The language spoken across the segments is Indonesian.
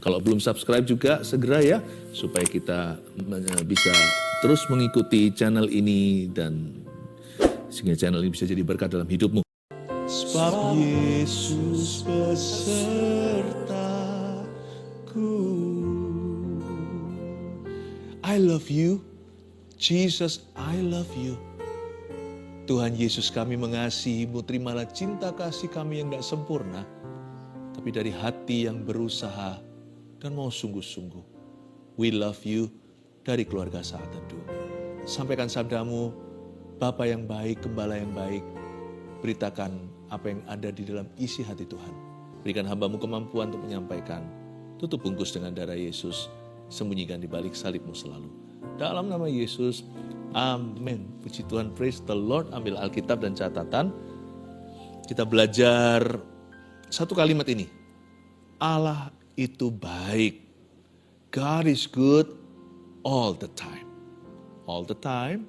Kalau belum subscribe juga segera ya, supaya kita bisa terus mengikuti channel ini dan sehingga channel ini bisa jadi berkat dalam hidupmu. Sebab Yesus besertaku. I love you. Jesus, I love you. Tuhan Yesus, kami mengasihi-Mu. Terimalah cinta kasih kami yang gak sempurna, tapi dari hati yang berusaha dan mau sungguh-sungguh. We love you dari keluarga Saat Teduh. Sampaikan sabdamu, Bapa yang baik, Gembala yang baik. Beritakan apa yang ada di dalam isi hati Tuhan. Berikan hamba-Mu kemampuan untuk menyampaikan. Tutup bungkus dengan darah Yesus. Sembunyikan di balik salib-Mu selalu. Dalam nama Yesus, amin. Puji Tuhan, praise the Lord. Ambil Alkitab dan catatan. Kita belajar satu kalimat ini. Allah itu baik. God is good all the time. All the time,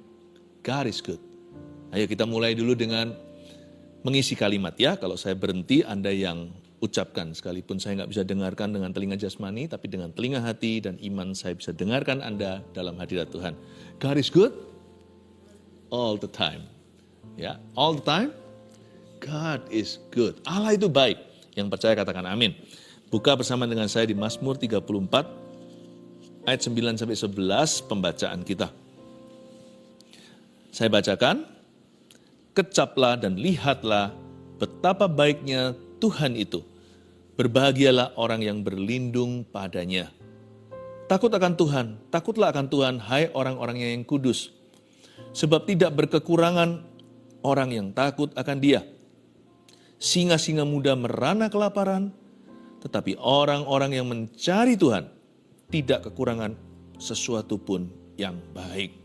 God is good. Ayo kita mulai dulu dengan mengisi kalimat ya. Kalau saya berhenti, Anda yang ucapkan. Sekalipun saya nggak bisa dengarkan dengan telinga jasmani, tapi dengan telinga hati dan iman saya bisa dengarkan Anda dalam hadirat Tuhan. God is good all the time. Ya, all the time, God is good. Allah itu baik. Yang percaya katakan amin. Buka bersama dengan saya di Mazmur 34 ayat 9-11 pembacaan kita. Saya bacakan. Kecaplah dan lihatlah betapa baiknya Tuhan itu. Berbahagialah orang yang berlindung padanya. Takut akan Tuhan, takutlah akan Tuhan, hai orang-orangnya yang kudus. Sebab tidak berkekurangan orang yang takut akan Dia. Singa-singa muda merana kelaparan, tetapi orang-orang yang mencari Tuhan tidak kekurangan sesuatu pun yang baik.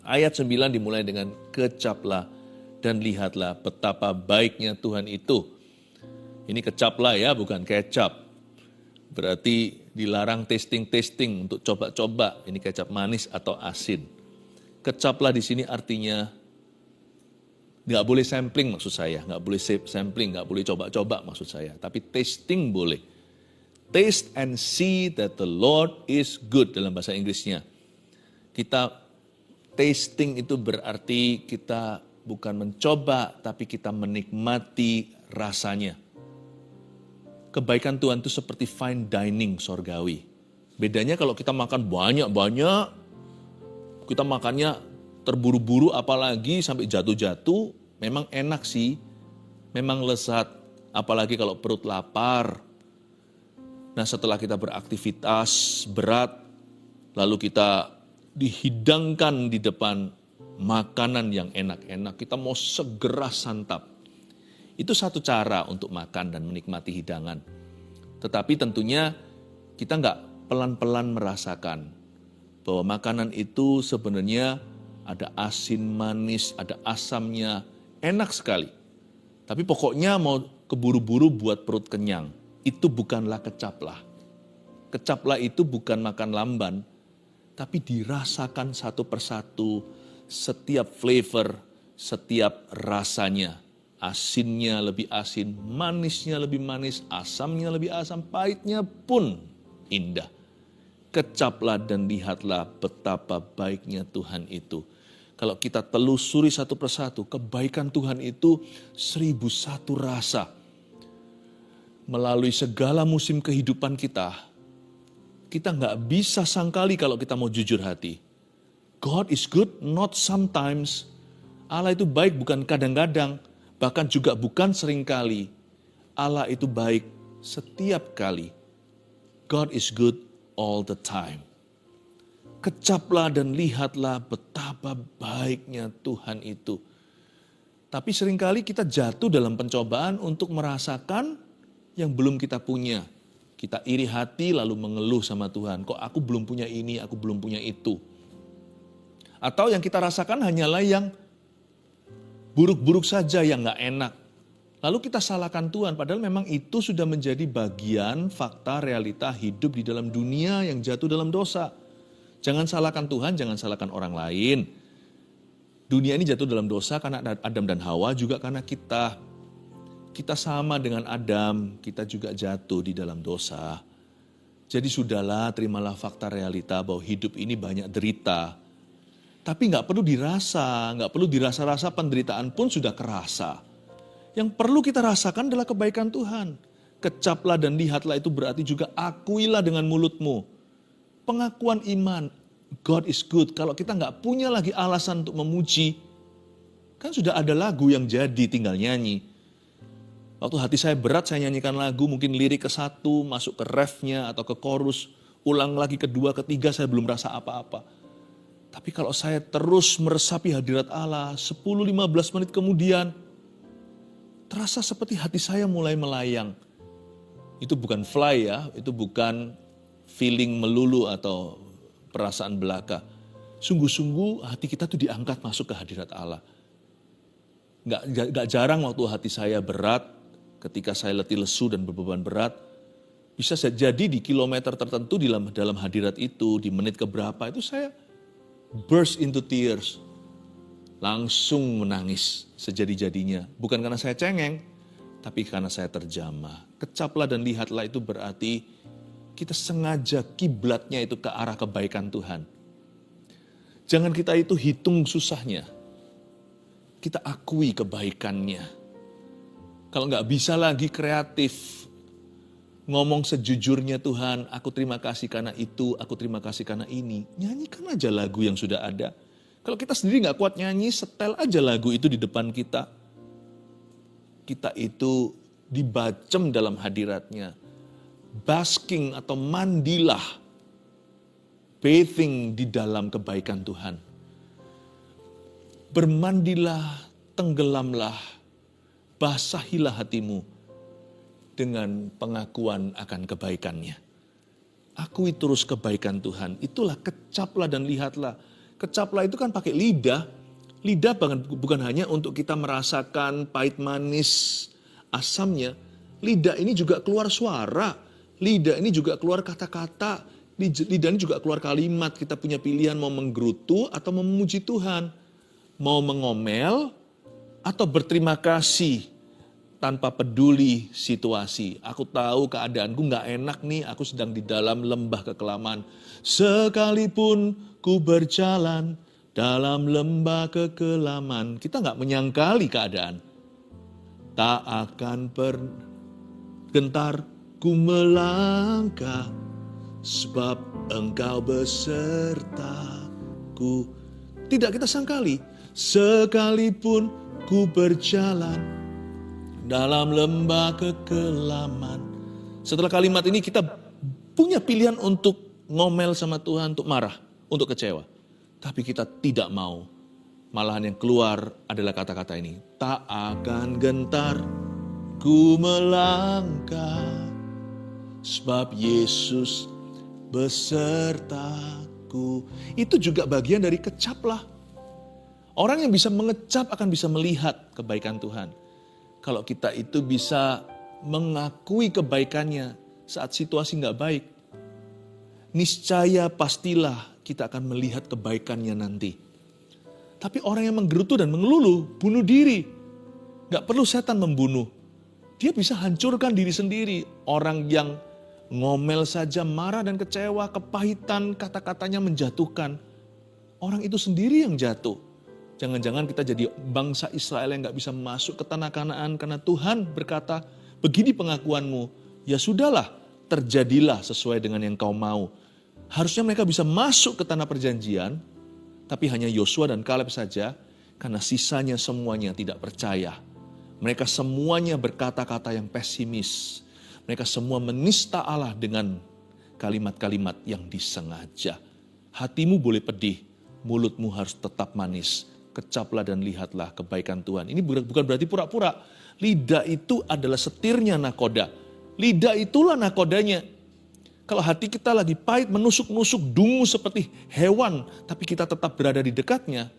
Ayat 9 dimulai dengan kecaplah dan lihatlah betapa baiknya Tuhan itu. Ini kecaplah ya, bukan kecap. Berarti dilarang testing-testing untuk coba-coba ini kecap manis atau asin. Kecaplah di sini artinya nggak boleh sampling maksud saya, nggak boleh sampling, nggak boleh coba-coba maksud saya, tapi tasting boleh. Taste and see that the Lord is good dalam bahasa Inggrisnya. Kita tasting itu berarti kita bukan mencoba, tapi kita menikmati rasanya. Kebaikan Tuhan itu seperti fine dining sorgawi. Bedanya kalau kita makan banyak-banyak, kita makannya terburu-buru apalagi sampai jatuh-jatuh, memang enak sih, memang lezat, apalagi kalau perut lapar. Nah setelah kita beraktivitas berat, lalu kita dihidangkan di depan makanan yang enak-enak, kita mau segera santap. Itu satu cara untuk makan dan menikmati hidangan. Tetapi tentunya kita nggak pelan-pelan merasakan bahwa makanan itu sebenarnya ada asin, manis, ada asamnya, enak sekali. Tapi pokoknya mau keburu-buru buat perut kenyang. Itu bukanlah kecaplah. Kecaplah itu bukan makan lamban, tapi dirasakan satu persatu, setiap flavor, setiap rasanya. Asinnya lebih asin, manisnya lebih manis, asamnya lebih asam, pahitnya pun indah. Kecaplah dan lihatlah betapa baiknya Tuhan itu. Kalau kita telusuri satu persatu, kebaikan Tuhan itu 1001 rasa. Melalui segala musim kehidupan kita nggak bisa sangkali kalau kita mau jujur hati. God is good, not sometimes. Allah itu baik bukan kadang-kadang, bahkan juga bukan seringkali. Allah itu baik setiap kali. God is good all the time. Kecaplah dan lihatlah betapa baiknya Tuhan itu. Tapi seringkali kita jatuh dalam pencobaan untuk merasakan yang belum kita punya. Kita iri hati lalu mengeluh sama Tuhan. Kok aku belum punya ini, aku belum punya itu. Atau yang kita rasakan hanyalah yang buruk-buruk saja, yang gak enak. Lalu kita salahkan Tuhan, padahal memang itu sudah menjadi bagian fakta realita hidup di dalam dunia yang jatuh dalam dosa. Jangan salahkan Tuhan, jangan salahkan orang lain. Dunia ini jatuh dalam dosa karena Adam dan Hawa, juga karena kita. Kita sama dengan Adam, kita juga jatuh di dalam dosa. Jadi sudahlah, terimalah fakta realita bahwa hidup ini banyak derita. Tapi nggak perlu dirasa, nggak perlu dirasa-rasa, penderitaan pun sudah kerasa. Yang perlu kita rasakan adalah kebaikan Tuhan. Kecaplah dan lihatlah itu berarti juga akuilah dengan mulutmu. Pengakuan iman, God is good. Kalau kita nggak punya lagi alasan untuk memuji, kan sudah ada lagu yang jadi, tinggal nyanyi. Waktu hati saya berat, saya nyanyikan lagu, mungkin lirik ke satu, masuk ke refnya atau ke chorus, ulang lagi kedua, ketiga, saya belum rasa apa-apa. Tapi kalau saya terus meresapi hadirat Allah, 10-15 menit kemudian, terasa seperti hati saya mulai melayang. Itu bukan fly ya, itu bukan feeling melulu atau perasaan belaka. Sungguh-sungguh hati kita tuh diangkat masuk ke hadirat Allah. Nggak jarang waktu hati saya berat, ketika saya letih lesu dan berbeban berat, bisa jadi di kilometer tertentu dalam hadirat itu, di menit keberapa itu saya burst into tears. Langsung menangis sejadi-jadinya. Bukan karena saya cengeng, tapi karena saya terjamah. Kecaplah dan lihatlah itu berarti kita sengaja kiblatnya itu ke arah kebaikan Tuhan. Jangan kita itu hitung susahnya. Kita akui kebaikannya. Kalau nggak bisa lagi kreatif, ngomong sejujurnya Tuhan, aku terima kasih karena itu, aku terima kasih karena ini. Nyanyikan aja lagu yang sudah ada. Kalau kita sendiri nggak kuat nyanyi, setel aja lagu itu di depan kita. Kita itu dibacem dalam hadiratnya. Basking atau mandilah, bathing di dalam kebaikan Tuhan. Bermandilah, tenggelamlah, basahilah hatimu dengan pengakuan akan kebaikannya. Akui terus kebaikan Tuhan. Itulah kecaplah dan lihatlah. Kecaplah itu kan pakai lidah. Lidah bukan hanya untuk kita merasakan pahit manis asamnya. Lidah ini juga keluar suara. Lidah ini juga keluar kata-kata. Lidah ini juga keluar kalimat. Kita punya pilihan mau menggerutu atau memuji Tuhan. Mau mengomel atau berterima kasih tanpa peduli situasi. Aku tahu keadaanku gak enak nih, aku sedang di dalam lembah kekelaman. Sekalipun ku berjalan dalam lembah kekelaman. Kita gak menyangkali keadaan. Tak akan gentar ku melangkah, sebab engkau besertaku. Tidak kita sangkali. Sekalipun ku berjalan dalam lembah kekelaman. Setelah kalimat ini kita punya pilihan untuk ngomel sama Tuhan, untuk marah, untuk kecewa. Tapi kita tidak mau. Malahan yang keluar adalah kata-kata ini. Tak akan gentar ku melangkah, sebab Yesus besertaku. Itu juga bagian dari kecaplah. Orang yang bisa mengecap akan bisa melihat kebaikan Tuhan. Kalau kita itu bisa mengakui kebaikannya saat situasi nggak baik, niscaya pastilah kita akan melihat kebaikannya nanti. Tapi orang yang menggerutu dan mengeluluh, bunuh diri. Nggak perlu setan membunuh. Dia bisa hancurkan diri sendiri. Orang yang ngomel saja, marah dan kecewa, kepahitan, kata-katanya menjatuhkan. Orang itu sendiri yang jatuh. Jangan-jangan kita jadi bangsa Israel yang gak bisa masuk ke tanah Kanaan karena Tuhan berkata, begini pengakuanmu, ya sudahlah, terjadilah sesuai dengan yang kau mau. Harusnya mereka bisa masuk ke tanah perjanjian, tapi hanya Yosua dan Kaleb saja, karena sisanya semuanya tidak percaya. Mereka semuanya berkata-kata yang pesimis. Mereka semua menista Allah dengan kalimat-kalimat yang disengaja. Hatimu boleh pedih, mulutmu harus tetap manis. Kecaplah dan lihatlah kebaikan Tuhan. Ini bukan berarti pura-pura. Lidah itu adalah setirnya nakoda. Lidah itulah nakodanya. Kalau hati kita lagi pahit, menusuk-nusuk, dungu seperti hewan, tapi kita tetap berada di dekatnya,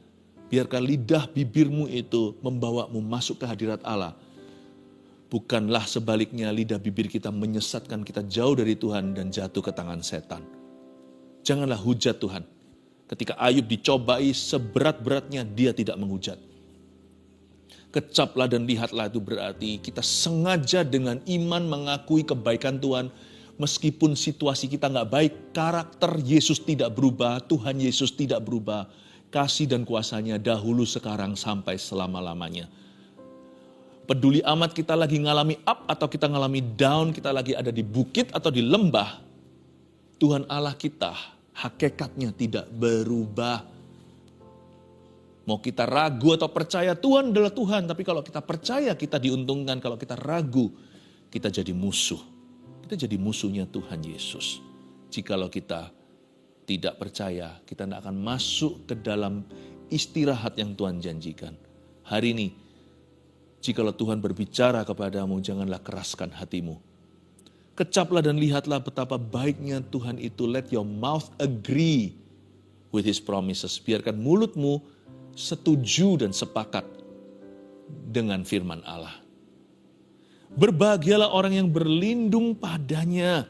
biarkan lidah bibirmu itu membawamu masuk ke hadirat Allah. Bukanlah sebaliknya lidah bibir kita menyesatkan kita jauh dari Tuhan dan jatuh ke tangan setan. Janganlah hujat Tuhan. Ketika Ayub dicobai seberat-beratnya, dia tidak menghujat. Kecaplah dan lihatlah itu berarti kita sengaja dengan iman mengakui kebaikan Tuhan, Meskipun situasi kita nggak baik, karakter Yesus tidak berubah, Tuhan Yesus tidak berubah. Kasih dan kuasanya dahulu, sekarang, sampai selama-lamanya. Peduli amat kita lagi ngalami up atau kita ngalami down, kita lagi ada di bukit atau di lembah, Tuhan Allah kita hakikatnya tidak berubah. Mau kita ragu atau percaya, Tuhan adalah Tuhan. Tapi kalau kita percaya, kita diuntungkan. Kalau kita ragu, kita jadi musuh. Kita jadi musuhnya Tuhan Yesus. Jikalau kita tidak percaya, kita tidak akan masuk ke dalam istirahat yang Tuhan janjikan. Hari ini, jikalau Tuhan berbicara kepadamu, janganlah keraskan hatimu. Kecaplah dan lihatlah betapa baiknya Tuhan itu. Let your mouth agree with His promises. Biarkan mulutmu setuju dan sepakat dengan firman Allah. Berbahagialah orang yang berlindung padanya.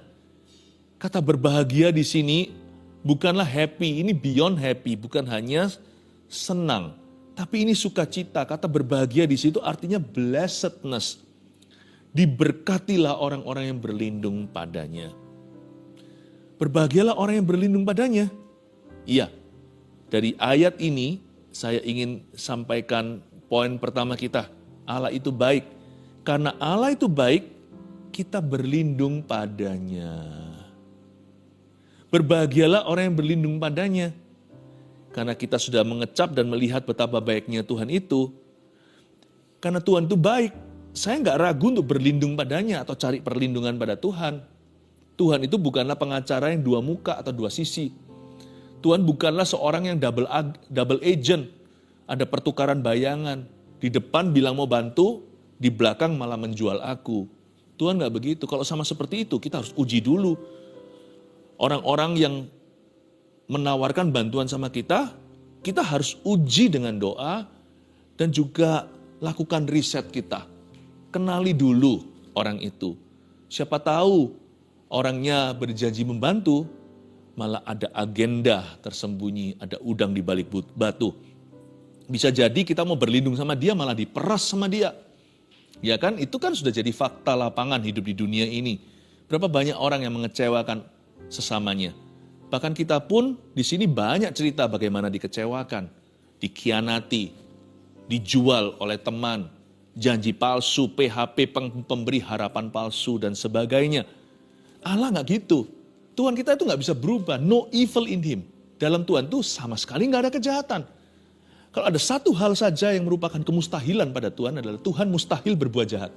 Kata berbahagia di sini bukanlah happy, ini beyond happy, bukan hanya senang, tapi ini sukacita. Kata berbahagia di situ artinya blessedness. Diberkatilah orang-orang yang berlindung padanya. Berbahagialah orang yang berlindung padanya. Iya, dari ayat ini saya ingin sampaikan poin pertama kita. Allah itu baik. Karena Allah itu baik, kita berlindung padanya. Berbahagialah orang yang berlindung padanya. Karena kita sudah mengecap dan melihat betapa baiknya Tuhan itu. Karena Tuhan itu baik, saya nggak ragu untuk berlindung padanya atau cari perlindungan pada Tuhan. Tuhan itu bukanlah pengacara yang dua muka atau dua sisi. Tuhan bukanlah seorang yang double agent. Ada pertukaran bayangan. Di depan bilang mau bantu, di belakang malah menjual aku. Tuhan gak begitu. Kalau sama seperti itu, kita harus uji dulu. Orang-orang yang menawarkan bantuan sama kita harus uji dengan doa dan juga lakukan riset kita. Kenali dulu orang itu. Siapa tahu orangnya berjanji membantu, malah ada agenda tersembunyi, ada udang di balik batu. Bisa jadi kita mau berlindung sama dia, malah diperas sama dia. Ya kan, itu kan sudah jadi fakta lapangan hidup di dunia ini. Berapa banyak orang yang mengecewakan sesamanya. Bahkan kita pun di sini banyak cerita bagaimana dikecewakan, dikhianati, dijual oleh teman, janji palsu, PHP, pemberi harapan palsu, dan sebagainya. Allah nggak gitu. Tuhan kita itu nggak bisa berubah. No evil in Him. Dalam Tuhan itu sama sekali nggak ada kejahatan. Kalau ada satu hal saja yang merupakan kemustahilan pada Tuhan adalah Tuhan mustahil berbuat jahat.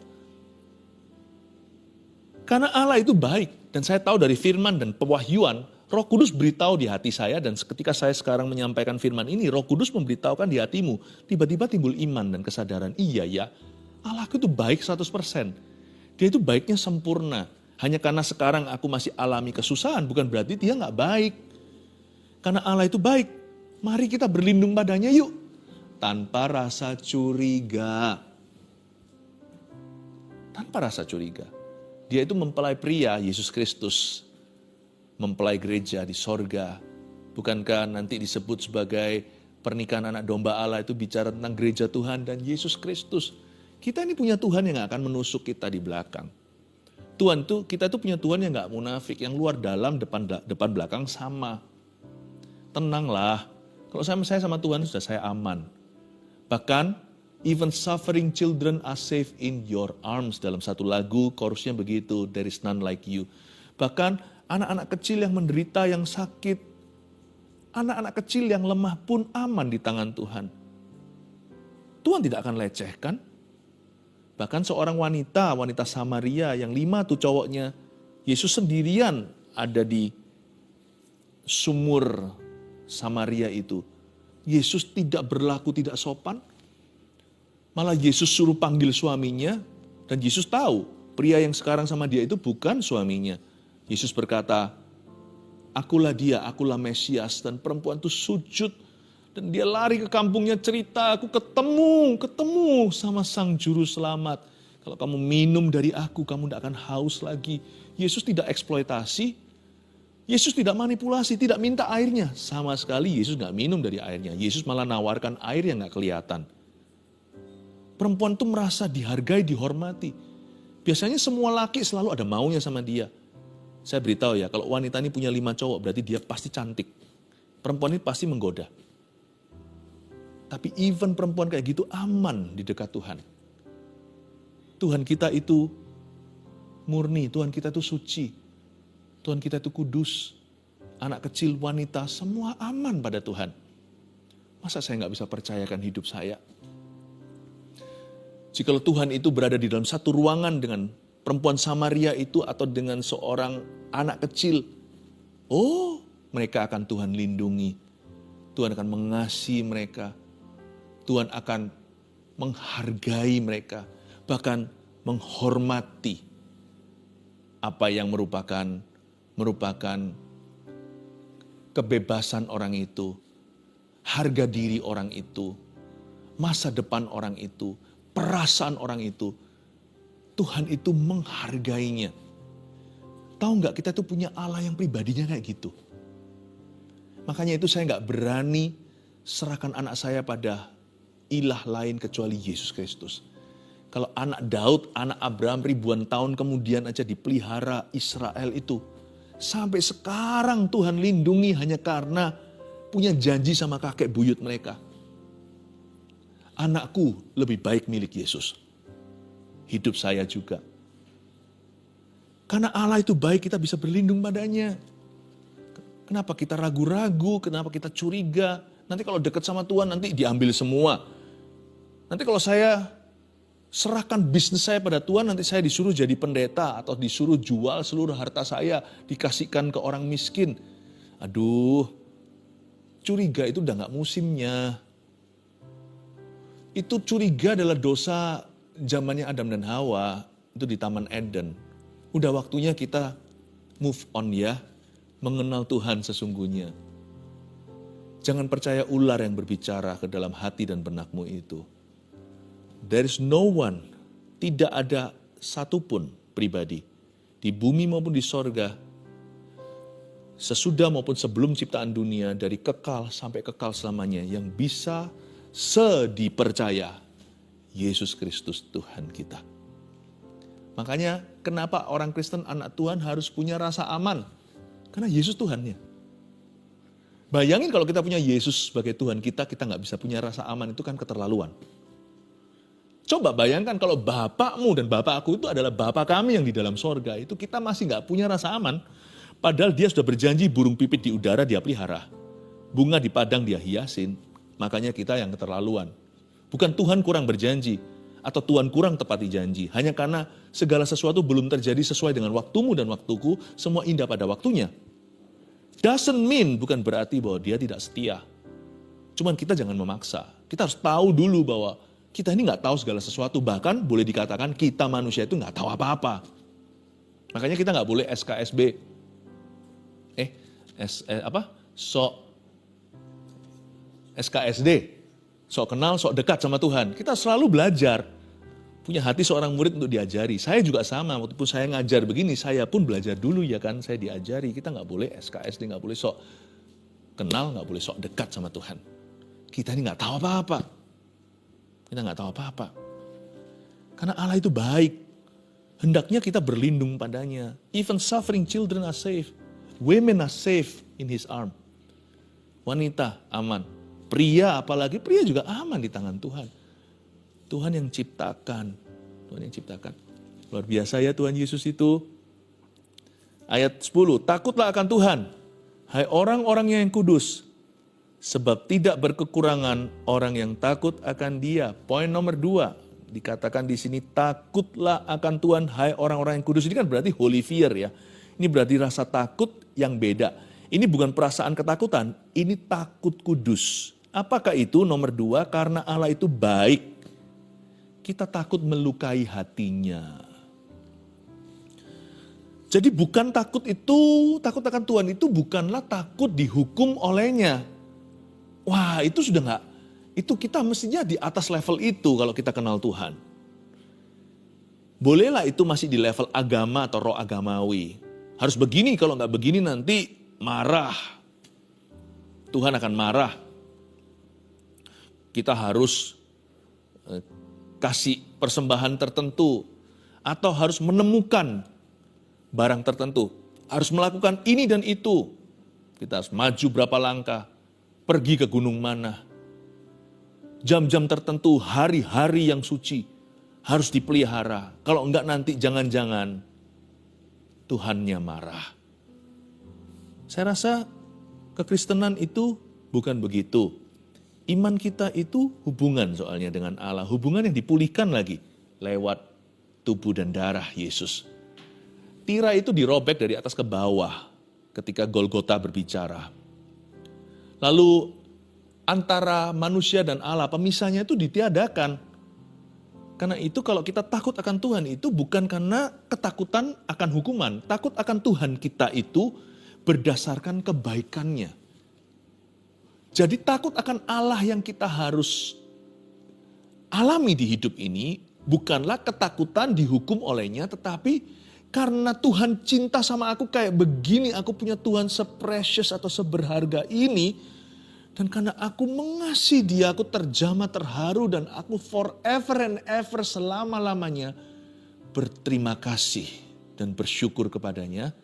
Karena Allah itu baik. Dan saya tahu dari firman dan pewahyuan, Roh Kudus beritahu di hati saya, dan ketika saya sekarang menyampaikan firman ini, Roh Kudus memberitahukan di hatimu, tiba-tiba timbul iman dan kesadaran, iya ya, Allahku itu baik 100%. Dia itu baiknya sempurna. Hanya karena sekarang aku masih alami kesusahan, bukan berarti dia gak baik. Karena Allah itu baik, mari kita berlindung padanya yuk. Tanpa rasa curiga. Tanpa rasa curiga. Dia itu mempelai pria, Yesus Kristus. Mempelai gereja di sorga. Bukankah nanti disebut sebagai pernikahan anak domba Allah itu bicara tentang gereja Tuhan dan Yesus Kristus. Kita ini punya Tuhan yang akan menusuk kita di belakang. Kita tuh punya Tuhan yang gak munafik, yang luar dalam, depan belakang sama. Tenanglah, kalau saya sama Tuhan sudah saya aman. Bahkan, even suffering children are safe in your arms. Dalam satu lagu, chorusnya begitu, there is none like you. Bahkan, anak-anak kecil yang menderita, yang sakit, anak-anak kecil yang lemah pun aman di tangan Tuhan. Tuhan tidak akan lecehkan. Bahkan seorang wanita Samaria yang 5 tuh cowoknya, Yesus sendirian ada di sumur Samaria itu. Yesus tidak berlaku tidak sopan. Malah Yesus suruh panggil suaminya. Dan Yesus tahu pria yang sekarang sama dia itu bukan suaminya. Yesus berkata, akulah dia, akulah Mesias. Dan perempuan itu sujud. Dan dia lari ke kampungnya cerita, aku ketemu sama sang juru selamat. Kalau kamu minum dari aku, kamu tidak akan haus lagi. Yesus tidak eksploitasi. Yesus tidak manipulasi, tidak minta airnya. Sama sekali Yesus gak minum dari airnya. Yesus malah nawarkan air yang gak kelihatan. Perempuan itu merasa dihargai, dihormati. Biasanya semua laki selalu ada maunya sama dia. Saya beritahu ya, kalau wanita ini punya 5 cowok, berarti dia pasti cantik. Perempuan ini pasti menggoda. Tapi even perempuan kayak gitu aman di dekat Tuhan. Tuhan kita itu murni, Tuhan kita itu suci. Tuhan kita itu kudus. Anak kecil, wanita, semua aman pada Tuhan. Masa saya nggak bisa percayakan hidup saya? Jikalau Tuhan itu berada di dalam satu ruangan dengan perempuan Samaria itu atau dengan seorang anak kecil, mereka akan Tuhan lindungi. Tuhan akan mengasihi mereka. Tuhan akan menghargai mereka. Bahkan menghormati apa yang merupakan kebebasan orang itu, harga diri orang itu, masa depan orang itu, perasaan orang itu. Tuhan itu menghargainya. Tahu nggak, kita tuh punya Allah yang pribadinya kayak gitu. Makanya itu saya nggak berani serahkan anak saya pada ilah lain kecuali Yesus Kristus. Kalau anak Daud, anak Abraham ribuan tahun kemudian aja dipelihara Israel itu. Sampai sekarang Tuhan lindungi hanya karena punya janji sama kakek buyut mereka. Anakku lebih baik milik Yesus. Hidup saya juga. Karena Allah itu baik, kita bisa berlindung padanya. Kenapa kita ragu-ragu, kenapa kita curiga? Nanti kalau dekat sama Tuhan nanti diambil semua. Nanti kalau saya serahkan bisnis saya pada Tuhan, nanti saya disuruh jadi pendeta atau disuruh jual seluruh harta saya, dikasihkan ke orang miskin. Aduh, curiga itu udah gak musimnya. Itu curiga adalah dosa zamannya Adam dan Hawa, itu di Taman Eden. Udah waktunya kita move on ya, mengenal Tuhan sesungguhnya. Jangan percaya ular yang berbicara ke dalam hati dan benakmu itu. There is no one, tidak ada satupun pribadi, di bumi maupun di sorga, sesudah maupun sebelum ciptaan dunia, dari kekal sampai kekal selamanya, yang bisa dipercaya Yesus Kristus Tuhan kita. Makanya kenapa orang Kristen anak Tuhan harus punya rasa aman? Karena Yesus Tuhannya. Bayangin kalau kita punya Yesus sebagai Tuhan kita nggak bisa punya rasa aman, itu kan keterlaluan. Coba bayangkan kalau bapakmu dan bapakku itu adalah Bapa kami yang di dalam sorga, itu kita masih nggak punya rasa aman. Padahal dia sudah berjanji burung pipit di udara dia pelihara. Bunga di padang dia hiasin, makanya kita yang keterlaluan. Bukan Tuhan kurang berjanji, atau Tuhan kurang tepati janji. Hanya karena segala sesuatu belum terjadi sesuai dengan waktumu dan waktuku, semua indah pada waktunya. Doesn't mean, bukan berarti bahwa dia tidak setia. Cuman kita jangan memaksa. Kita harus tahu dulu bahwa kita ini nggak tahu segala sesuatu. Bahkan boleh dikatakan kita manusia itu nggak tahu apa-apa. Makanya kita nggak boleh SKSB. SKSD. Sok kenal, sok dekat sama Tuhan. Kita selalu belajar. Punya hati seorang murid untuk diajari. Saya juga sama, waktu saya ngajar begini, saya pun belajar dulu ya kan. Saya diajari, kita nggak boleh SKSD, nggak boleh sok kenal, nggak boleh sok dekat sama Tuhan. Kita ini nggak tahu apa-apa. Kita nggak tahu apa-apa. Karena Allah itu baik. Hendaknya kita berlindung padanya. Even suffering children are safe. Women are safe in His arm. Wanita aman. Pria apalagi, pria juga aman di tangan Tuhan. Tuhan yang ciptakan. Tuhan yang ciptakan. Luar biasa ya Tuhan Yesus itu. Ayat 10, takutlah akan Tuhan, hai orang-orang yang kudus, sebab tidak berkekurangan orang yang takut akan Dia. Poin nomor 2, dikatakan di sini, takutlah akan Tuhan, hai orang-orang yang kudus. Ini kan berarti holy fear ya. Ini berarti rasa takut yang beda. Ini bukan perasaan ketakutan, ini takut kudus. Apakah itu? Nomor 2, karena Allah itu baik. Kita takut melukai hatinya. Jadi bukan takut akan Tuhan itu bukanlah takut dihukum olehnya. Wah, itu sudah enggak. Itu kita mestinya di atas level itu kalau kita kenal Tuhan. Bolehlah itu masih di level agama atau roh agamawi. Harus begini, kalau enggak begini nanti marah. Tuhan akan marah. Kita harus kasih persembahan tertentu atau harus menemukan barang tertentu. harus melakukan ini dan itu. Kita harus maju berapa langkah, pergi ke gunung mana. Jam-jam tertentu, hari-hari yang suci harus dipelihara. Kalau enggak nanti jangan-jangan Tuhannya marah. Saya rasa kekristenan itu bukan begitu. Iman kita itu hubungan soalnya dengan Allah. Hubungan yang dipulihkan lagi lewat tubuh dan darah Yesus. Tirai itu dirobek dari atas ke bawah ketika Golgota berbicara. Lalu antara manusia dan Allah, pemisahnya itu ditiadakan. Karena itu kalau kita takut akan Tuhan itu bukan karena ketakutan akan hukuman. Takut akan Tuhan kita itu berdasarkan kebaikannya. Jadi takut akan Allah yang kita harus alami di hidup ini bukanlah ketakutan dihukum olehnya, tetapi karena Tuhan cinta sama aku kayak begini, aku punya Tuhan se-precious atau seberharga ini. Dan karena aku mengasihi dia, aku terjamah, terharu, dan aku forever and ever selama-lamanya berterima kasih dan bersyukur kepadanya.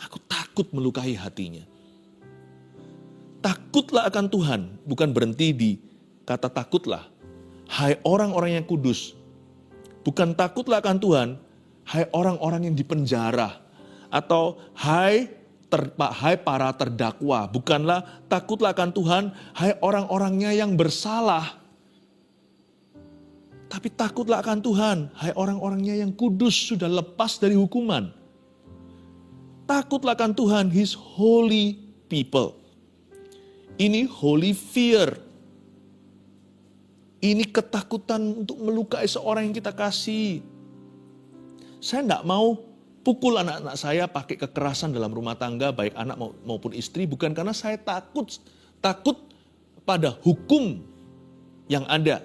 Aku takut melukai hatinya. Takutlah akan Tuhan, bukan berhenti di kata takutlah. Hai orang-orang yang kudus. Bukan takutlah akan Tuhan, hai orang-orang yang dipenjara. Atau hai para terdakwa. Bukanlah takutlah akan Tuhan, hai orang-orangnya yang bersalah. Tapi takutlah akan Tuhan, hai orang-orangnya yang kudus sudah lepas dari hukuman. Takutlah akan Tuhan, His holy people. Ini holy fear. Ini ketakutan untuk melukai seorang yang kita kasih. Saya tidak mau pukul anak-anak saya pakai kekerasan dalam rumah tangga, baik anak maupun istri, bukan karena saya takut pada hukum yang ada.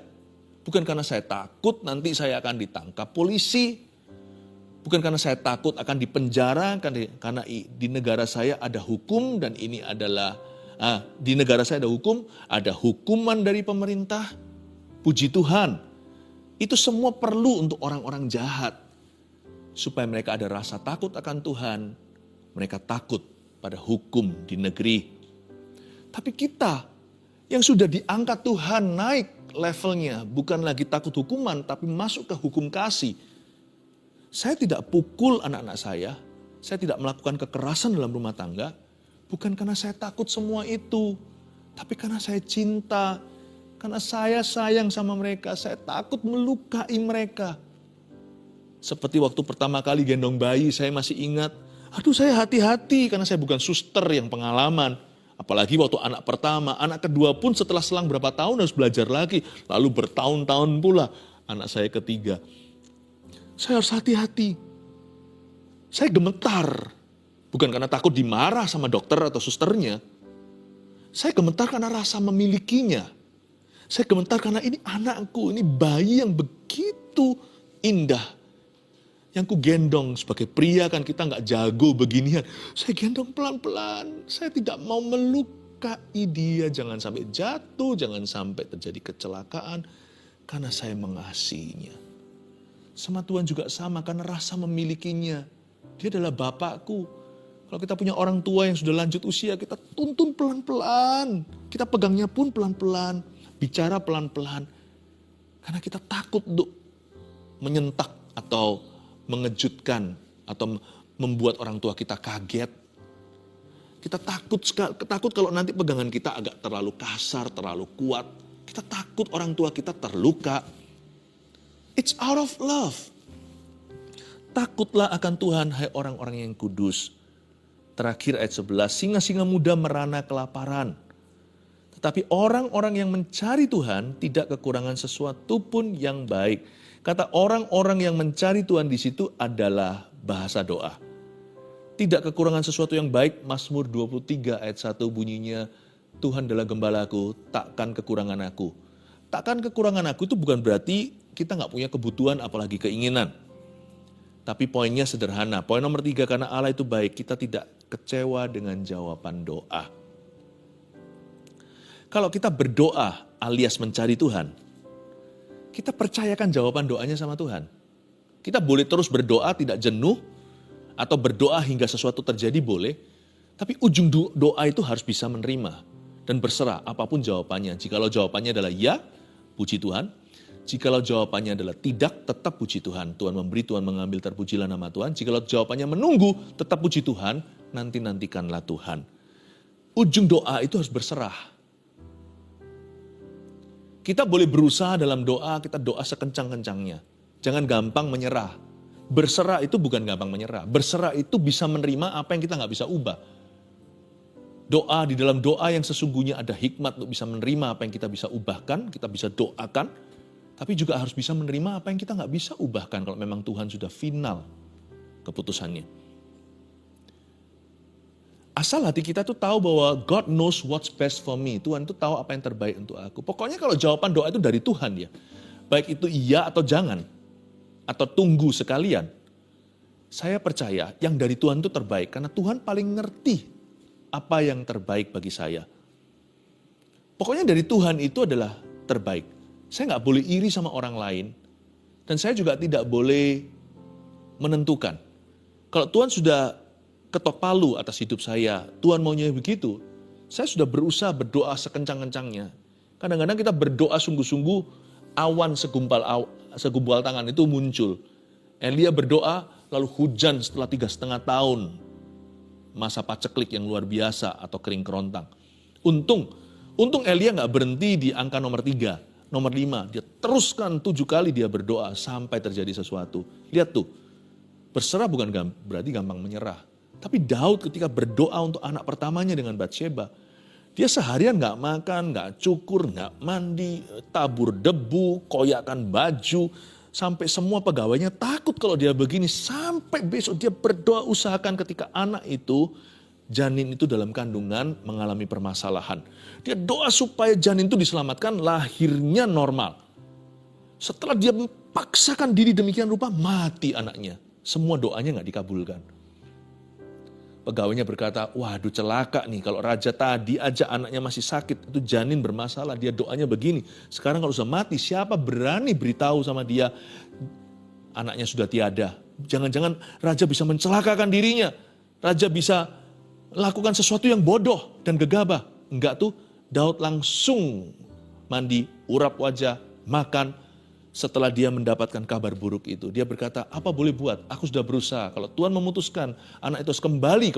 Bukan karena saya takut nanti saya akan ditangkap polisi. Bukan karena saya takut akan dipenjara, karena di negara saya ada hukum dan ini adalah, di negara saya ada hukum, ada hukuman dari pemerintah. Puji Tuhan, itu semua perlu untuk orang-orang jahat. Supaya mereka ada rasa takut akan Tuhan, mereka takut pada hukum di negeri. Tapi kita yang sudah diangkat Tuhan naik levelnya, bukan lagi takut hukuman, tapi masuk ke hukum kasih. Saya tidak pukul anak-anak saya tidak melakukan kekerasan dalam rumah tangga, bukan karena saya takut semua itu, tapi karena saya cinta, karena saya sayang sama mereka, saya takut melukai mereka. Seperti waktu pertama kali gendong bayi, saya masih ingat, saya hati-hati karena saya bukan suster yang pengalaman. Apalagi waktu anak pertama, anak kedua pun setelah selang berapa tahun harus belajar lagi. Lalu bertahun-tahun pula anak saya ketiga. Saya harus hati-hati. Saya gemetar. Bukan karena takut dimarah sama dokter atau susternya. Saya gemetar karena rasa memilikinya. Saya gemetar karena ini anakku, ini bayi yang begitu indah. Yang ku gendong sebagai pria kan kita nggak jago beginian. Saya gendong pelan-pelan. Saya tidak mau melukai dia. Jangan sampai jatuh, jangan sampai terjadi kecelakaan. Karena saya mengasihinya. Sama Tuhan juga sama karena rasa memilikinya. Dia adalah Bapakku. Kalau kita punya orang tua yang sudah lanjut usia, kita tuntun pelan-pelan. Kita pegangnya pun pelan-pelan. Bicara pelan-pelan. Karena kita takut untuk menyentak atau mengejutkan atau membuat orang tua kita kaget. Kita takut kalau nanti pegangan kita agak terlalu kasar, terlalu kuat. Kita takut orang tua kita terluka. It's out of love. Takutlah akan Tuhan, hai orang-orang yang kudus. Terakhir ayat 11, singa-singa muda merana kelaparan. Tetapi orang-orang yang mencari Tuhan tidak kekurangan sesuatu pun yang baik. Kata orang-orang yang mencari Tuhan di situ adalah bahasa doa. Tidak kekurangan sesuatu yang baik, Mazmur 23 ayat 1 bunyinya, Tuhan adalah gembalaku, takkan kekurangan aku. Takkan kekurangan aku itu bukan berarti kita nggak punya kebutuhan apalagi keinginan. Tapi poinnya sederhana. Poin nomor 3, karena Allah itu baik, kita tidak kecewa dengan jawaban doa. Kalau kita berdoa alias mencari Tuhan, kita percayakan jawaban doanya sama Tuhan. Kita boleh terus berdoa tidak jenuh, Atau berdoa hingga sesuatu terjadi boleh, tapi ujung doa itu harus bisa menerima dan berserah apapun jawabannya. Jikalau jawabannya adalah ya, puji Tuhan. Jikalau jawabannya adalah tidak, tetap puji Tuhan. Tuhan memberi, Tuhan mengambil, terpujilah nama Tuhan. Jikalau jawabannya menunggu, tetap puji Tuhan, nantikanlah Tuhan. Ujung doa itu harus berserah. Kita boleh berusaha dalam doa, kita doa sekencang-kencangnya. Jangan gampang menyerah. Berserah itu bukan gampang menyerah. Berserah itu bisa menerima apa yang kita nggak bisa ubah. Doa, di dalam doa yang sesungguhnya ada hikmat untuk bisa menerima apa yang kita bisa ubahkan, kita bisa doakan. Tapi juga harus bisa menerima apa yang kita nggak bisa ubahkan kalau memang Tuhan sudah final keputusannya. Asal hati kita tuh tahu bahwa God knows what's best for me. Tuhan tuh tahu apa yang terbaik untuk aku. Pokoknya kalau jawaban doa itu dari Tuhan ya. Baik itu iya atau jangan. Atau tunggu sekalian. Saya percaya yang dari Tuhan itu terbaik. Karena Tuhan paling ngerti apa yang terbaik bagi saya. Pokoknya dari Tuhan itu adalah terbaik. Saya nggak boleh iri sama orang lain. Dan saya juga tidak boleh menentukan. Kalau Tuhan sudah ketok palu atas hidup saya, Tuhan maunya begitu. Saya sudah berusaha berdoa sekencang-kencangnya. Kadang-kadang kita berdoa sungguh-sungguh, awan segumpal tangan itu muncul. Elia berdoa, lalu hujan setelah 3,5 tahun. Masa paceklik yang luar biasa atau kering kerontang. Untung Elia gak berhenti di angka nomor 3, nomor 5. Dia teruskan 7 kali dia berdoa sampai terjadi sesuatu. Lihat tuh, berserah bukan berarti gampang menyerah. Tapi Daud ketika berdoa untuk anak pertamanya dengan Batsheba, dia seharian gak makan, gak cukur, gak mandi, tabur debu, koyakan baju, sampai semua pegawainya takut kalau dia begini. Sampai besok dia berdoa usahakan ketika anak itu, janin itu dalam kandungan mengalami permasalahan. Dia doa supaya janin itu diselamatkan, lahirnya normal. Setelah dia memaksakan diri demikian rupa, mati anaknya. Semua doanya gak dikabulkan. Pegawainya berkata, waduh celaka nih kalau raja tadi aja anaknya masih sakit, itu janin bermasalah, dia doanya begini. Sekarang kalau sudah mati, siapa berani beritahu sama dia anaknya sudah tiada? Jangan-jangan raja bisa mencelakakan dirinya. Raja bisa lakukan sesuatu yang bodoh dan gegabah. Enggak tuh, Daud langsung mandi, urap wajah, makan. Setelah dia mendapatkan kabar buruk itu, dia berkata, apa boleh buat? Aku sudah berusaha. Kalau Tuhan memutuskan anak itu harus kembali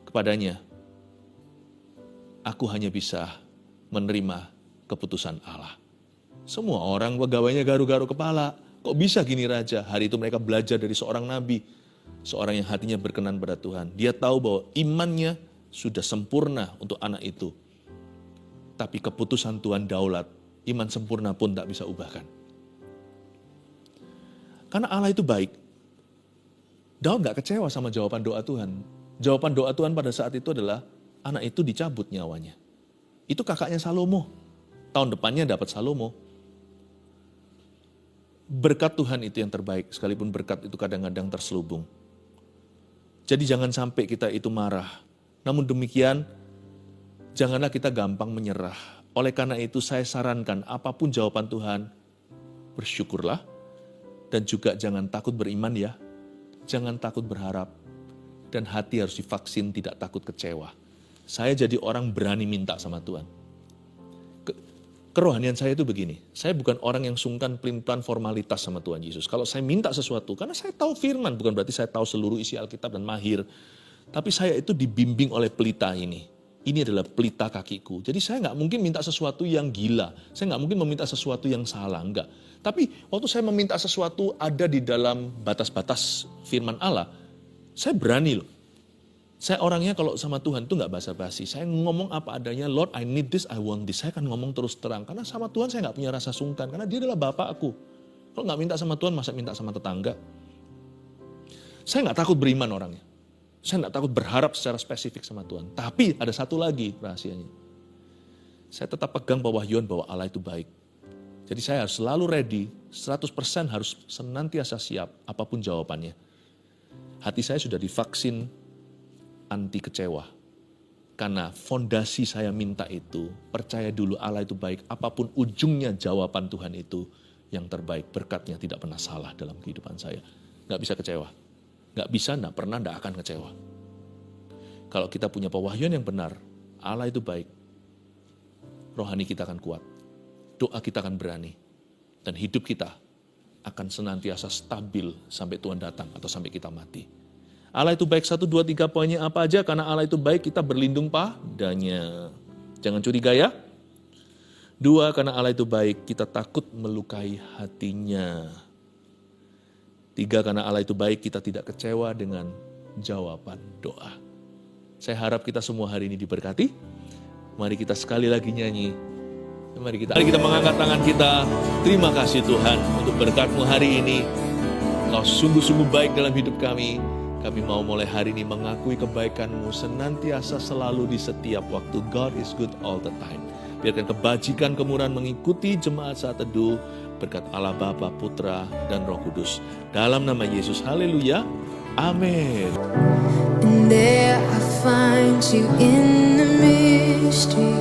kepadanya, aku hanya bisa menerima keputusan Allah. Semua orang pegawainya garu-garu kepala. Kok bisa gini raja? Hari itu mereka belajar dari seorang nabi, seorang yang hatinya berkenan pada Tuhan. Dia tahu bahwa imannya sudah sempurna untuk anak itu. Tapi keputusan Tuhan daulat, iman sempurna pun tak bisa ubahkan. Karena Allah itu baik. Daud gak kecewa sama jawaban doa Tuhan. Jawaban doa Tuhan pada saat itu adalah anak itu dicabut nyawanya. Itu kakaknya Salomo. Tahun depannya dapat Salomo. Berkat Tuhan itu yang terbaik, sekalipun berkat itu kadang-kadang terselubung. Jadi jangan sampai kita itu marah. Namun demikian, janganlah kita gampang menyerah. Oleh karena itu saya sarankan apapun jawaban Tuhan, bersyukurlah. Dan juga jangan takut beriman ya. Jangan takut berharap. Dan hati harus divaksin tidak takut kecewa. Saya jadi orang berani minta sama Tuhan. Kerohanian saya itu begini. Saya bukan orang yang sungkan pelin-pelan formalitas sama Tuhan Yesus. Kalau saya minta sesuatu, karena saya tahu firman. Bukan berarti saya tahu seluruh isi Alkitab dan mahir. Tapi saya itu dibimbing oleh pelita ini. Ini adalah pelita kakiku. Jadi saya nggak mungkin minta sesuatu yang gila. Saya nggak mungkin meminta sesuatu yang salah. Enggak. Tapi waktu saya meminta sesuatu ada di dalam batas-batas firman Allah, saya berani loh. Saya orangnya kalau sama Tuhan itu nggak basa-basi. Saya ngomong apa adanya, Lord I need this, I want this. Saya akan ngomong terus terang. Karena sama Tuhan saya nggak punya rasa sungkan. Karena dia adalah Bapa aku. Kalau nggak minta sama Tuhan, masa minta sama tetangga? Saya nggak takut beriman orangnya. Saya nggak takut berharap secara spesifik sama Tuhan. Tapi ada satu lagi rahasianya. Saya tetap pegang pewahyuan bahwa Allah itu baik. Jadi saya harus selalu ready, 100% harus senantiasa siap apapun jawabannya. Hati saya sudah divaksin anti kecewa. Karena fondasi saya minta itu, percaya dulu Allah itu baik. Apapun ujungnya jawaban Tuhan itu yang terbaik. Berkatnya tidak pernah salah dalam kehidupan saya. Nggak bisa kecewa. Nggak bisa, nggak pernah, nggak akan kecewa. Kalau kita punya pewahyuan yang benar, Allah itu baik, rohani kita akan kuat, doa kita akan berani, dan hidup kita akan senantiasa stabil sampai Tuhan datang atau sampai kita mati. Allah itu baik, 1, 2, 3 poinnya apa aja? Karena Allah itu baik, kita berlindung padanya. Jangan curiga ya. 2, karena Allah itu baik, kita takut melukai hatinya. 3, karena Allah itu baik, kita tidak kecewa dengan jawaban doa. Saya harap kita semua hari ini diberkati. Mari kita sekali lagi nyanyi. Mari kita mengangkat tangan kita. Terima kasih Tuhan untuk berkat-Mu hari ini. Kau sungguh-sungguh baik dalam hidup kami. Kami mau mulai hari ini mengakui kebaikan-Mu senantiasa selalu di setiap waktu. God is good all the time. Biarkan kebajikan kemurahan mengikuti jemaat saat teduh. Berkat Allah Bapa, Putra, dan Roh Kudus. Dalam nama Yesus, haleluya. Amin. And there I find you in the mystery.